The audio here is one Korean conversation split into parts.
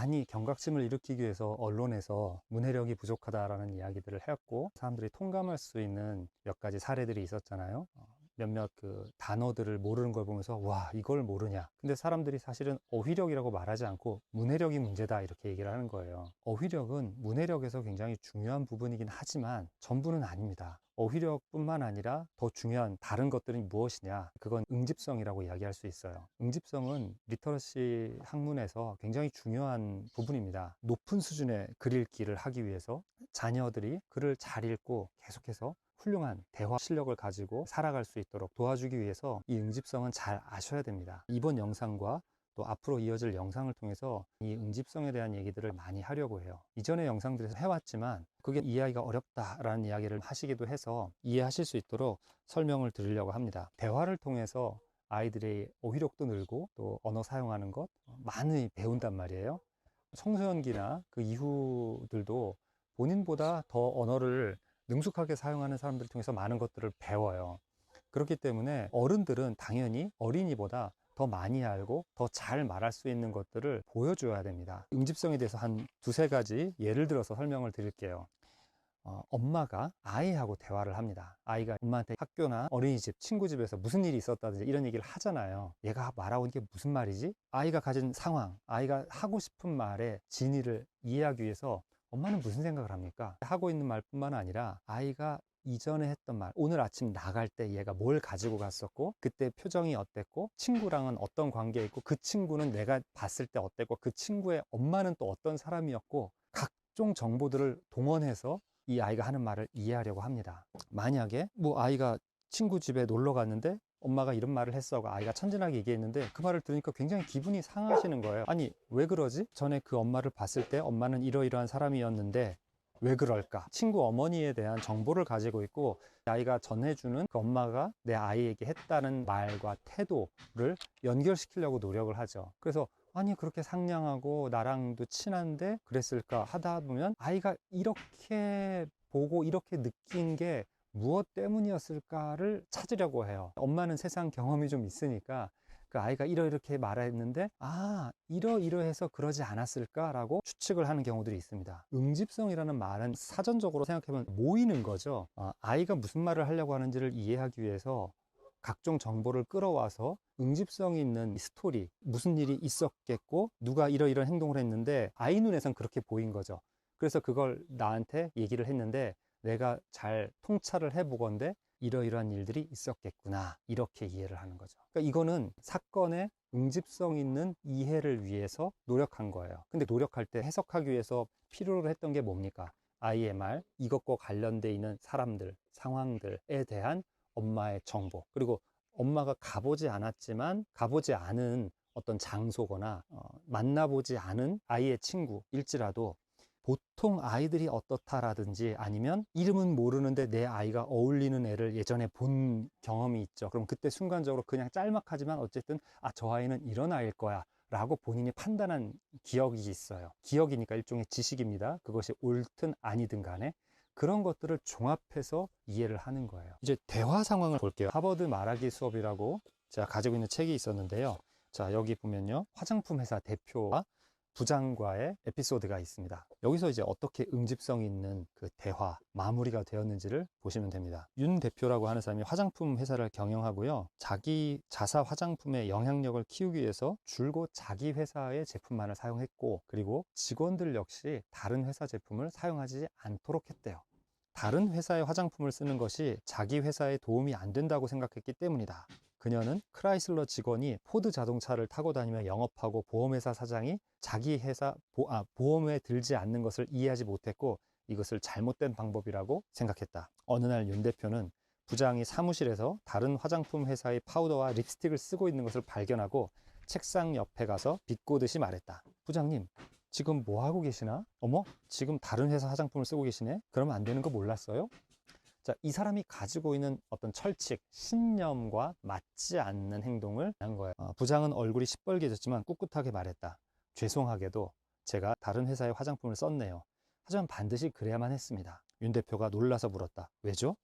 많이 경각심을 일으키기 위해서 언론에서 문해력이 부족하다라는 이야기들을 했고, 사람들이 통감할 수 있는 몇 가지 사례들이 있었잖아요. 몇몇 그 단어들을 모르는 걸 보면서 와, 이걸 모르냐. 근데 사람들이 사실은 어휘력이라고 말하지 않고 문해력이 문제다 이렇게 얘기를 하는 거예요. 어휘력은 문해력에서 굉장히 중요한 부분이긴 하지만 전부는 아닙니다. 어휘력뿐만 아니라 더 중요한 다른 것들이 무엇이냐, 그건 응집성이라고 이야기할 수 있어요. 응집성은 리터러시 학문에서 굉장히 중요한 부분입니다. 높은 수준의 글 읽기를 하기 위해서 자녀들이 글을 잘 읽고 계속해서 훌륭한 대화 실력을 가지고 살아갈 수 있도록 도와주기 위해서 이 응집성은 잘 아셔야 됩니다. 이번 영상과 또 앞으로 이어질 영상을 통해서 이 응집성에 대한 얘기들을 많이 하려고 해요. 이전의 영상들에서 해왔지만 그게 이해하기가 어렵다라는 이야기를 하시기도 해서 이해하실 수 있도록 설명을 드리려고 합니다. 대화를 통해서 아이들의 어휘력도 늘고 또 언어 사용하는 것 많이 배운단 말이에요. 청소년기나 그 이후들도 본인보다 더 언어를 능숙하게 사용하는 사람들 통해서 많은 것들을 배워요. 그렇기 때문에 어른들은 당연히 어린이보다 더 많이 알고 더 잘 말할 수 있는 것들을 보여줘야 됩니다. 응집성에 대해서 한 두세 가지 예를 들어서 설명을 드릴게요. 엄마가 아이하고 대화를 합니다. 아이가 엄마한테 학교나 어린이집, 친구집에서 무슨 일이 있었다든지 이런 얘기를 하잖아요. 얘가 말하고 있는 게 무슨 말이지? 아이가 가진 상황, 아이가 하고 싶은 말의 진위를 이해하기 위해서 엄마는 무슨 생각을 합니까? 하고 있는 말뿐만 아니라 아이가 이전에 했던 말, 오늘 아침 나갈 때 얘가 뭘 가지고 갔었고 그때 표정이 어땠고 친구랑은 어떤 관계에 있고 그 친구는 내가 봤을 때 어땠고 그 친구의 엄마는 또 어떤 사람이었고 각종 정보들을 동원해서 이 아이가 하는 말을 이해하려고 합니다. 만약에 뭐 아이가 친구 집에 놀러 갔는데 엄마가 이런 말을 했어 하고 아이가 천진하게 얘기했는데 그 말을 들으니까 굉장히 기분이 상하시는 거예요. 아니 왜 그러지? 전에 그 엄마를 봤을 때 엄마는 이러이러한 사람이었는데 왜 그럴까? 친구 어머니에 대한 정보를 가지고 있고 아이가 전해주는 그 엄마가 내 아이에게 했다는 말과 태도를 연결시키려고 노력을 하죠. 그래서 아니 그렇게 상냥하고 나랑도 친한데 그랬을까 하다 보면 아이가 이렇게 보고 이렇게 느낀 게 무엇 때문이었을까를 찾으려고 해요. 엄마는 세상 경험이 좀 있으니까 그 아이가 이렇게 말했는데 이러이러해서 그러지 않았을까라고 추측을 하는 경우들이 있습니다. 응집성이라는 말은 사전적으로 생각해보면 모이는 거죠. 아이가 무슨 말을 하려고 하는지를 이해하기 위해서 각종 정보를 끌어와서 응집성이 있는 스토리, 무슨 일이 있었겠고 누가 이러이러한 행동을 했는데 아이 눈에선 그렇게 보인 거죠. 그래서 그걸 나한테 얘기를 했는데 내가 잘 통찰을 해보건대 이러이러한 일들이 있었겠구나 이렇게 이해를 하는 거죠. 그러니까 이거는 사건의 응집성 있는 이해를 위해서 노력한 거예요. 근데 노력할 때 해석하기 위해서 필요로 했던 게 뭡니까? 아이의 말, 이것과 관련돼 있는 사람들, 상황들에 대한 엄마의 정보, 그리고 엄마가 가보지 않았지만 가보지 않은 어떤 장소거나 만나보지 않은 아이의 친구일지라도 보통 아이들이 어떻다라든지 아니면 이름은 모르는데 내 아이가 어울리는 애를 예전에 본 경험이 있죠. 그럼 그때 순간적으로 그냥 짤막하지만 어쨌든 저 아이는 이런 아이일 거야 라고 본인이 판단한 기억이 있어요. 기억이니까 일종의 지식입니다. 그것이 옳든 아니든 간에 그런 것들을 종합해서 이해를 하는 거예요. 이제 대화 상황을 볼게요. 하버드 말하기 수업이라고 제가 가지고 있는 책이 있었는데요. 자, 여기 보면요. 화장품 회사 대표와 부장과의 에피소드가 있습니다. 여기서 이제 어떻게 응집성 있는 그 대화, 마무리가 되었는지를 보시면 됩니다. 윤 대표라고 하는 사람이 화장품 회사를 경영하고요. 자기 자사 화장품의 영향력을 키우기 위해서 줄곧 자기 회사의 제품만을 사용했고, 그리고 직원들 역시 다른 회사 제품을 사용하지 않도록 했대요. 다른 회사의 화장품을 쓰는 것이 자기 회사에 도움이 안 된다고 생각했기 때문이다. 그녀는 크라이슬러 직원이 포드 자동차를 타고 다니며 영업하고 보험회사 사장이 자기 회사 보험에 들지 않는 것을 이해하지 못했고 이것을 잘못된 방법이라고 생각했다. 어느 날 윤 대표는 부장이 사무실에서 다른 화장품 회사의 파우더와 립스틱을 쓰고 있는 것을 발견하고 책상 옆에 가서 비꼬듯이 말했다. 부장님, 지금 뭐 하고 계시나? 어머, 지금 다른 회사 화장품을 쓰고 계시네? 그러면 안 되는 거 몰랐어요? 자, 이 사람이 가지고 있는 어떤 철칙, 신념과 맞지 않는 행동을 한 거예요. 부장은 얼굴이 시뻘개졌지만 꿋꿋하게 말했다. 죄송하게도 제가 다른 회사의 화장품을 썼네요. 하지만 반드시 그래야만 했습니다. 윤 대표가 놀라서 물었다. 왜죠?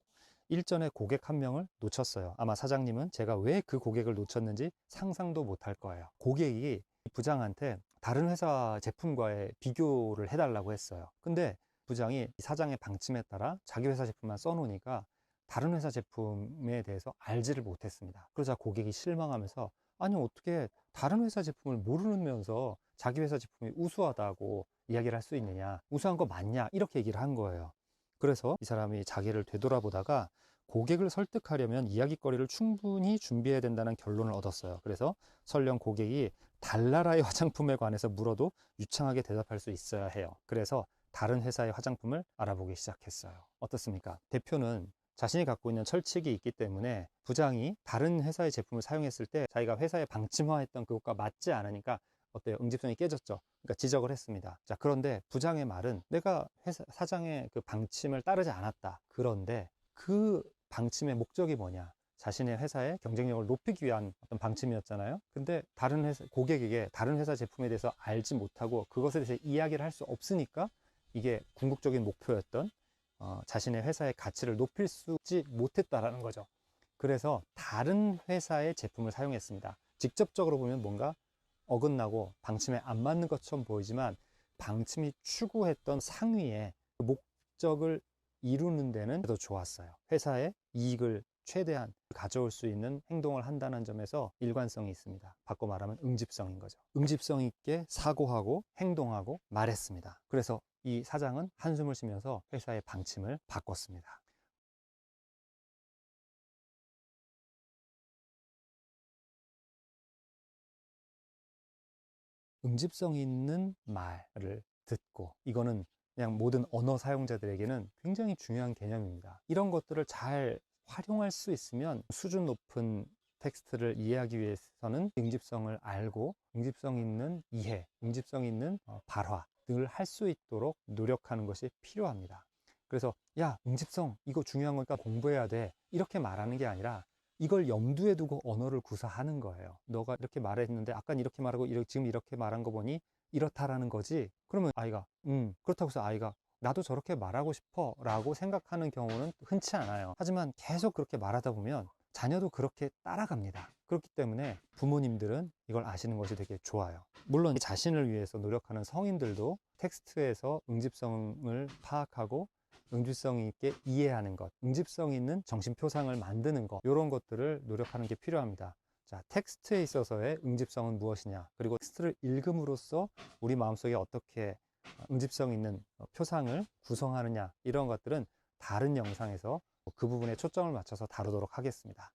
일전에 고객 한 명을 놓쳤어요. 아마 사장님은 제가 왜 그 고객을 놓쳤는지 상상도 못할 거예요. 고객이 부장한테 다른 회사 제품과의 비교를 해달라고 했어요. 근데 부장이 사장의 방침에 따라 자기 회사 제품만 써놓으니까 다른 회사 제품에 대해서 알지를 못했습니다. 그러자 고객이 실망하면서 아니 어떻게 다른 회사 제품을 모르면서 자기 회사 제품이 우수하다고 이야기를 할 수 있느냐, 우수한 거 맞냐, 이렇게 얘기를 한 거예요. 그래서 이 사람이 자기를 되돌아보다가 고객을 설득하려면 이야기거리를 충분히 준비해야 된다는 결론을 얻었어요. 그래서 설령 고객이 달나라의 화장품에 관해서 물어도 유창하게 대답할 수 있어야 해요. 그래서 다른 회사의 화장품을 알아보기 시작했어요. 어떻습니까? 대표는 자신이 갖고 있는 철칙이 있기 때문에 부장이 다른 회사의 제품을 사용했을 때 자기가 회사에 방침화했던 그것과 맞지 않으니까 어때요? 응집성이 깨졌죠. 그러니까 지적을 했습니다. 자, 그런데 부장의 말은 내가 사장의 그 방침을 따르지 않았다. 그런데 그 방침의 목적이 뭐냐? 자신의 회사의 경쟁력을 높이기 위한 어떤 방침이었잖아요. 근데 다른 회사, 고객에게 다른 회사 제품에 대해서 알지 못하고 그것에 대해서 이야기를 할 수 없으니까 이게 궁극적인 목표였던 자신의 회사의 가치를 높일 수 있지 못했다라는 거죠. 그래서 다른 회사의 제품을 사용했습니다. 직접적으로 보면 뭔가 어긋나고 방침에 안 맞는 것처럼 보이지만 방침이 추구했던 상위의 목적을 이루는 데는 더 좋았어요. 회사의 이익을 최대한 가져올 수 있는 행동을 한다는 점에서 일관성이 있습니다. 바꿔 말하면 응집성인 거죠. 응집성 있게 사고하고 행동하고 말했습니다. 그래서 이 사장은 한숨을 쉬면서 회사의 방침을 바꿨습니다. 응집성 있는 말을 듣고, 이거는 그냥 모든 언어 사용자들에게는 굉장히 중요한 개념입니다. 이런 것들을 잘 활용할 수 있으면 수준 높은 텍스트를 이해하기 위해서는 응집성을 알고 응집성 있는 이해, 응집성 있는 발화 등을 할 수 있도록 노력하는 것이 필요합니다. 그래서 야, 응집성 이거 중요한 거니까 공부해야 돼, 이렇게 말하는 게 아니라 이걸 염두에 두고 언어를 구사하는 거예요. 너가 이렇게 말했는데 아까 이렇게 말하고 지금 이렇게 말한 거 보니 이렇다라는 거지. 그러면 아이가 그렇다고 해서 아이가 나도 저렇게 말하고 싶어 라고 생각하는 경우는 흔치 않아요. 하지만 계속 그렇게 말하다 보면 자녀도 그렇게 따라갑니다. 그렇기 때문에 부모님들은 이걸 아시는 것이 되게 좋아요. 물론 자신을 위해서 노력하는 성인들도 텍스트에서 응집성을 파악하고 응집성 있게 이해하는 것, 응집성 있는 정신표상을 만드는 것, 이런 것들을 노력하는 게 필요합니다. 자, 텍스트에 있어서의 응집성은 무엇이냐, 그리고 텍스트를 읽음으로써 우리 마음속에 어떻게 응집성 있는 표상을 구성하느냐, 이런 것들은 다른 영상에서 그 부분에 초점을 맞춰서 다루도록 하겠습니다.